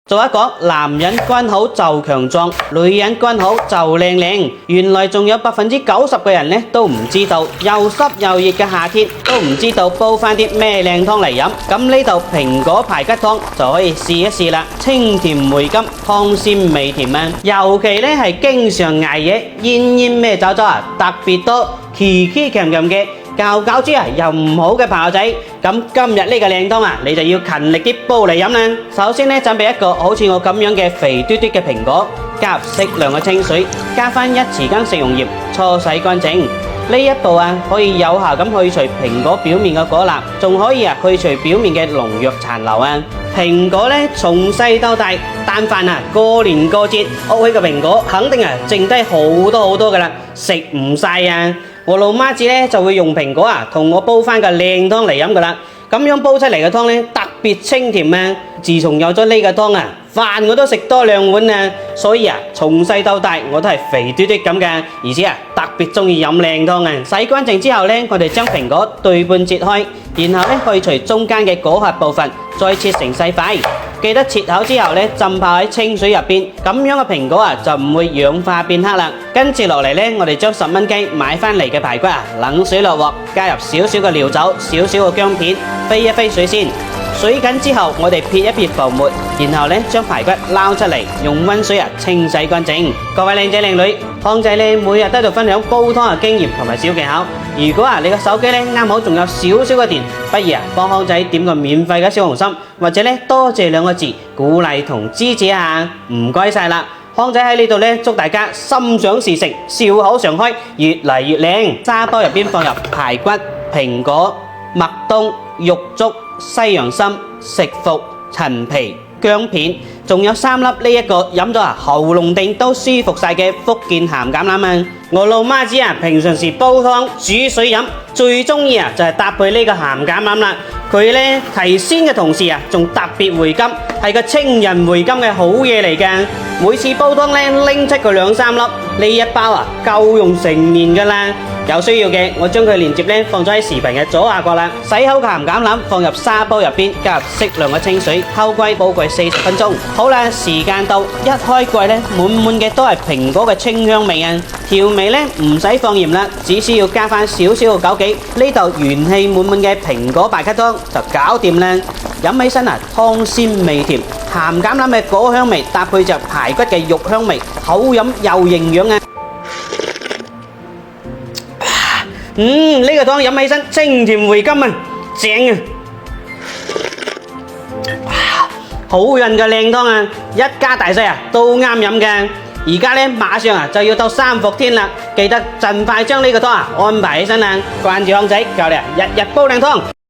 做一個男人關好就強壯，女人關好就靚靚。原來仲有90%嘅人呢都唔知道，又濕又熱嘅夏天都唔知道煲返啲咩靚湯嚟飲。咁呢度蘋果排骨湯就可以試一試啦，清甜回甘，湯鮮味甜啊！尤其呢係經常捱夜、煙煙咩走走啊，特別多奇奇鉗鉗嘅。教豬啊又唔好嘅朋友仔，咁今日呢個靚湯啊，你就要勤力啲煲嚟飲啦。首先呢，準備一個好似我咁樣嘅肥嘟嘟嘅蘋果，加入適量嘅清水，加返1匙羹食用鹽，搓洗乾淨。呢一步啊，可以有效咁去除蘋果表面嘅果蠟，仲可以去除表面嘅農藥殘留啊。蘋果呢，從細到大，但凡啊過年過節，屋企嘅蘋果肯定剩低好多噶啦，食唔晒啊！我老媽子呢就會用蘋果同我煲返個靚湯嚟飲噶啦，咁樣煲出嚟嘅湯呢特別清甜啊！自從有咗呢個湯飯我都食多2碗啊！所以從細到大我都係肥嘟嘟咁噶，而且特別鍾意飲靚湯啊！洗乾淨之後呢，我哋將蘋果對半切開，然後呢去除中間嘅果核部分，再切成細塊。記得切口之後呢，浸泡喺清水入邊，咁樣嘅蘋果就唔會氧化變黑啦。跟住落嚟呢，我哋將10蚊雞買返嚟嘅排骨冷水落鑊，加入少少嘅料酒、少少嘅薑片，飛一飛水先。水緊之後，我哋撇一撇浮沫，然後呢將排骨撈出嚟，用溫水清洗乾淨。各位靚仔靚女，康仔呢每日都喺度分享煲湯嘅經驗同埋小技巧。如果你個手機呢啱好仲有少少嘅電，不如幫康仔點個免費嘅小紅心，或者呢多謝2個字，鼓勵同支持一下，唔該晒啦。康仔喺呢度呢祝大家心想事成，笑口常開，越嚟越靚。砂煲入邊放入排骨、蘋果、麥冬、玉竹、西洋參、食附、陳皮、薑片，仲有3粒呢一個飲咗喉嚨定都舒服晒嘅福建鹹橄欖啊！我老媽子平常時煲湯煮水飲，最中意就係搭配呢個鹹橄欖啦。佢呢提鮮嘅同時仲特別回甘，係個清人回甘嘅好嘢嚟㗎。每次煲湯呢拎出佢2-3粒，呢一包夠用成年㗎啦。有需要嘅，我將佢鏈接呢放咗喺視頻嘅左下角啦。洗好嘅鹹橄欖放入砂煲入邊，加入適量嘅清水，後歸煲佢40分鐘。好啦，時間到，一開蓋呢，滿滿嘅都係蘋果嘅清香味啊！調味呢唔使放鹽啦，只需要加返少少嘅枸杞。呢度元氣滿滿嘅蘋果排骨湯就搞掂啦！飲起身湯鮮味甜，鹹橄欖嘅果香味搭配着排骨嘅肉香味，好飲又營養啊！呢個湯飲起身清甜回甘啊，正啊！好潤嘅靚湯啊，一家大細都啱飲嘅。而家呢馬上就要到3伏天啦，記得盡快將呢個湯安排起身啦。關注康仔，教你日日煲靚湯。